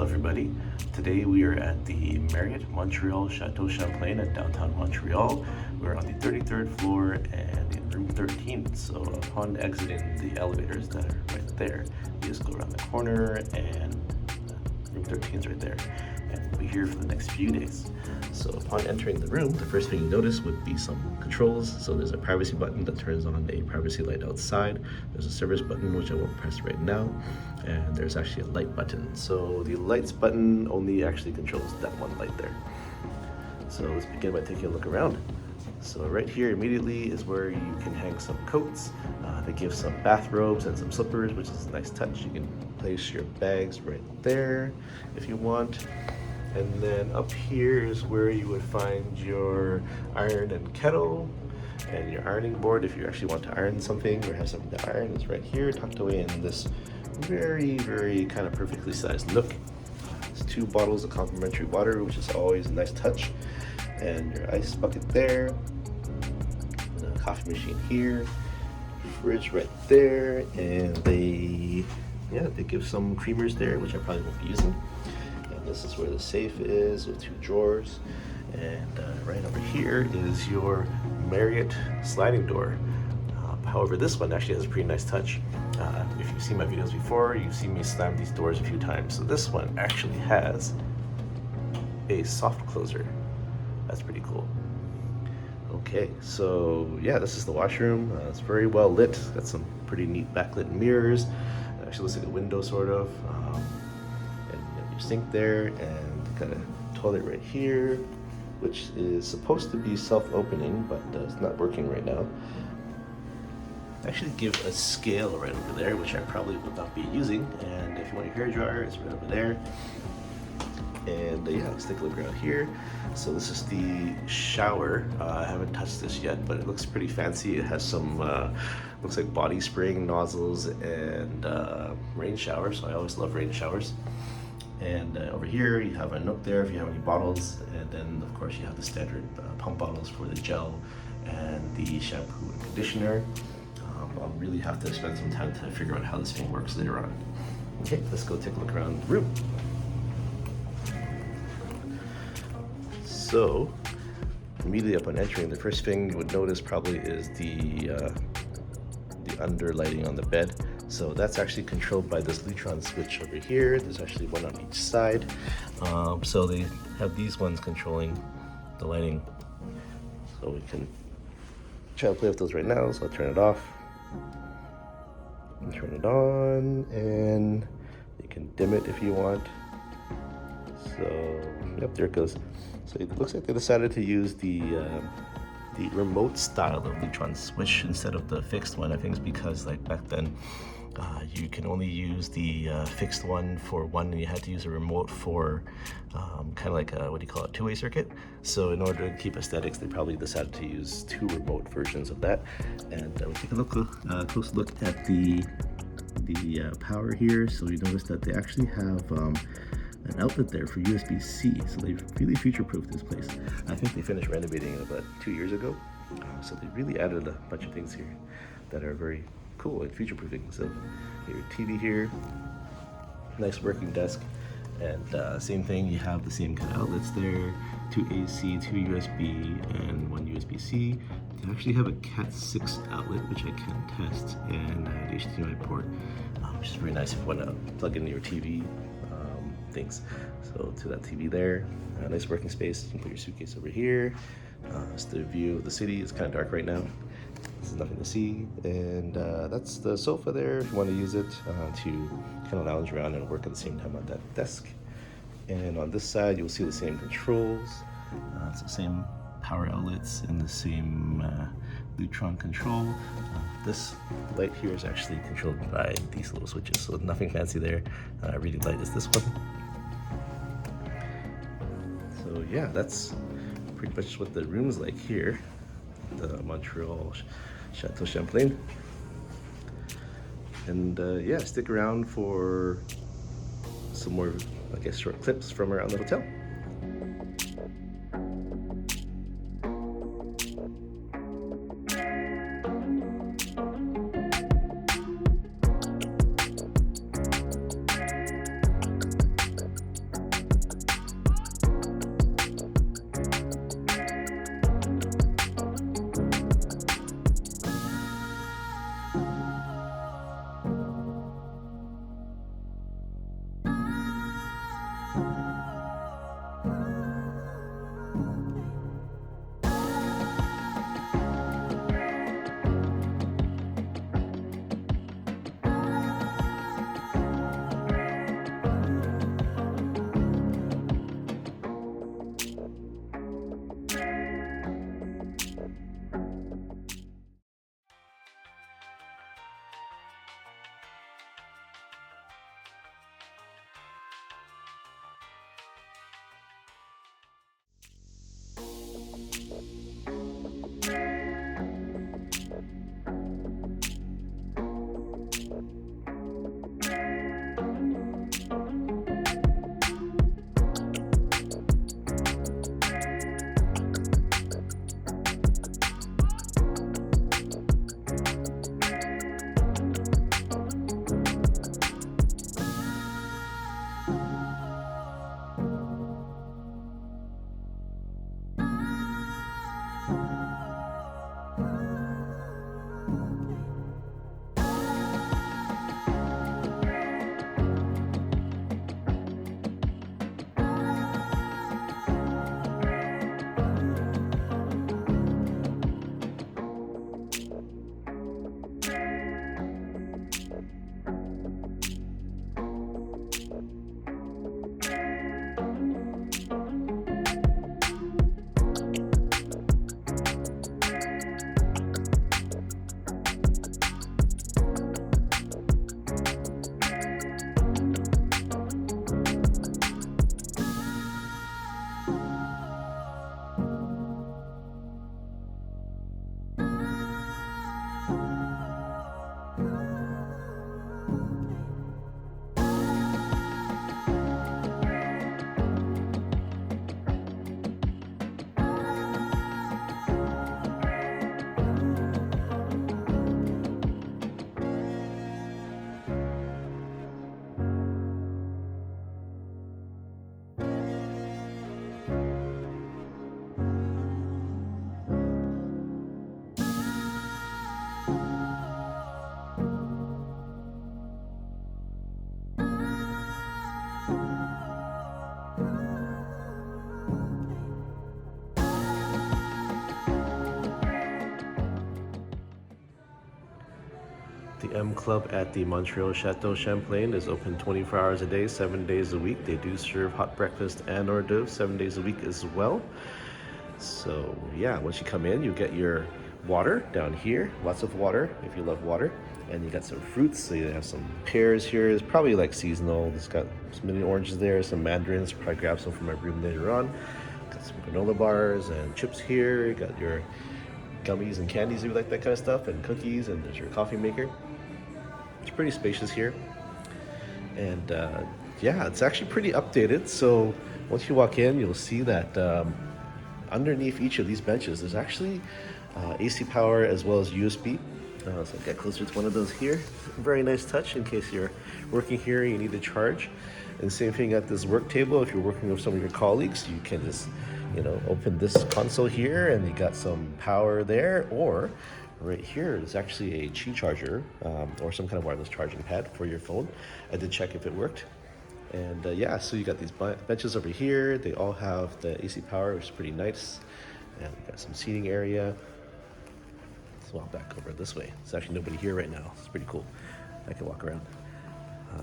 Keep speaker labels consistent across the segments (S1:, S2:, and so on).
S1: Hello everybody. Today we are at the Marriott Montreal Chateau Champlain at downtown Montreal. We're on the 33rd floor and in room 13. So upon exiting the elevators that are right there, you just go around the corner and room 13 is right there. And we'll be here for the next few days. So upon entering the room, the first thing you notice would be some controls. So there's a privacy button that turns on a privacy light outside. There's a service button, which I won't press right now. And there's actually a light button. So the lights button only actually controls that one light there. So let's begin by taking a look around. So right here immediately is where you can hang some coats. They give some bathrobes and some slippers, which is a nice touch. You can place your bags right there if you want. And then up here is where you would find your iron and kettle and your ironing board if you actually want to iron something or have something to iron. It's right here tucked away in this very kind of perfectly sized nook. There's 2 bottles of complimentary water, which is always a nice touch, and your ice bucket there, the coffee machine here, fridge right there, and they give some creamers there, which I probably won't be using. And this is where the safe is with 2 drawers, and right over here is your Marriott sliding door. However, this one actually has a pretty nice touch. If you've seen my videos before, you've seen me slam these doors a few times. So this one actually has a soft closer. That's pretty cool. Okay, so yeah, this is the washroom. It's very well lit. Got some pretty neat backlit mirrors. It actually looks like a window sort of. And you have your sink there and got a toilet right here, which is supposed to be self-opening, but it's not working right now. Actually give a scale right over there, which I probably would not be using. And if you want your hairdryer, it's right over there. And yeah, let's take a look around here. So this is the shower. I haven't touched this yet, but it looks pretty fancy. It has some, looks like body spraying nozzles and rain shower. So I always love rain showers. And over here you have a nook there if you have any bottles. And then of course you have the standard pump bottles for the gel and the shampoo and conditioner. I'll really have to spend some time to figure out how this thing works later on. Okay, let's go take a look around the room. So, immediately upon entering, the first thing you would notice probably is the under lighting on the bed. So that's actually controlled by this Lutron switch over here. There's actually one on each side. So they have these ones controlling the lighting. So we can try to play with those right now. So I'll turn it off and turn it on, and you can dim it if you want. So yep, there it goes. So it looks like they decided to use the remote style of Lutron switch instead of the fixed one. I think it's because like back then you can only use the fixed one for one, and you had to use a remote for kind of like a, what do you call it, 2-way circuit. So in order to keep aesthetics, they probably decided to use 2 remote versions of that. And we'll take a close look at the power here. So you notice that they actually have an outlet there for USB-C. So they've really future-proofed this place. I think they finished renovating it about 2 years ago. So they really added a bunch of things here that are very cool and future-proofing. So your TV here, nice working desk, and same thing, you have the same kind of outlets there, 2 AC, 2 USB, and 1 USB-C. They actually have a Cat 6 outlet, which I can test, and an HDMI port, which is really nice if you want to plug in your TV things. So to that TV there, nice working space. You can put your suitcase over here. It's the view of the city. It's kind of dark right now. There's nothing to see, and that's the sofa there if you want to use it to kind of lounge around and work at the same time on that desk. And on this side you'll see the same controls. It's the same power outlets and the same Lutron control. This light here is actually controlled by these little switches, so nothing fancy there. Really light is this one. So yeah, that's pretty much what the room's like here, the Montreal Chateau Champlain. And yeah, stick around for some more, I guess, short clips from around the hotel. The M Club at the Montreal Chateau Champlain is open 24 hours a day, 7 days a week. They do serve hot breakfast and hors d'oeuvres 7 days a week as well. So yeah, once you come in, you get your water down here, lots of water if you love water. And you got some fruits, so you have some pears here. It's probably like seasonal. It's got some mini oranges there, some mandarins. Probably grab some from my room later on. Got some granola bars and chips here. You got your gummies and candies if you like that kind of stuff, and cookies, and there's your coffee maker. It's pretty spacious here. And yeah, it's actually pretty updated. So once you walk in, you'll see that underneath each of these benches, there's actually AC power as well as USB. So I'll get closer to one of those here. Very nice touch in case you're working here and you need to charge. And same thing at this work table. If you're working with some of your colleagues, you can just, open this console here and you got some power there. Or right here is actually a Qi charger or some kind of wireless charging pad for your phone. I did check if it worked. And yeah, so you got these benches over here. They all have the AC power, which is pretty nice. And we got some seating area. Let's walk back over this way. There's actually nobody here right now. It's pretty cool. I can walk around.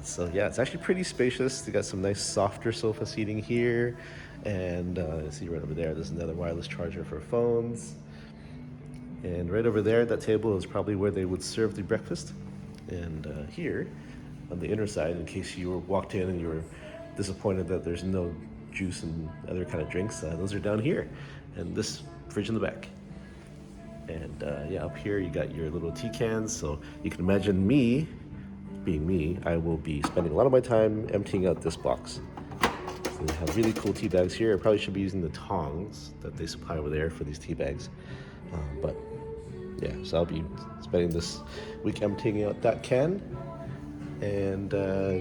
S1: So yeah, it's actually pretty spacious. They got some nice softer sofa seating here. And see right over there, there's another wireless charger for phones. And right over there, that table is probably where they would serve the breakfast. And here, on the inner side, in case you walked in and you were disappointed that there's no juice and other kind of drinks, those are down here. And this fridge in the back. And yeah, up here you got your little tea cans. So you can imagine me, being me, I will be spending a lot of my time emptying out this box. So they have really cool tea bags here. I probably should be using the tongs that they supply over there for these tea bags. But yeah, so I'll be spending this week emptying out that can. And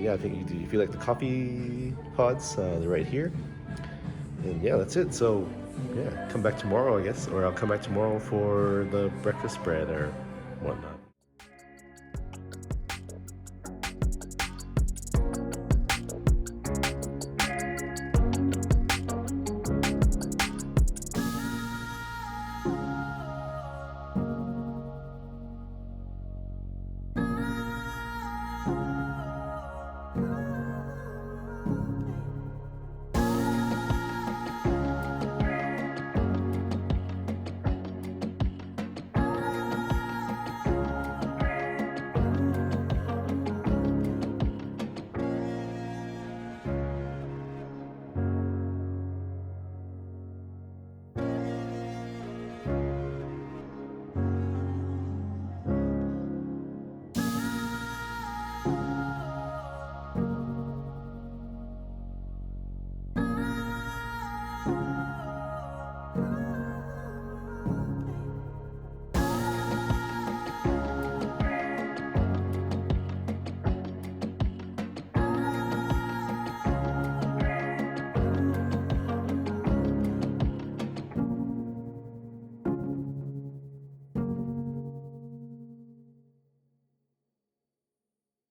S1: yeah, I think if you like the coffee pods, they're right here. And yeah, that's it. So yeah, come back tomorrow, I guess, or I'll come back tomorrow for the breakfast spread or whatnot.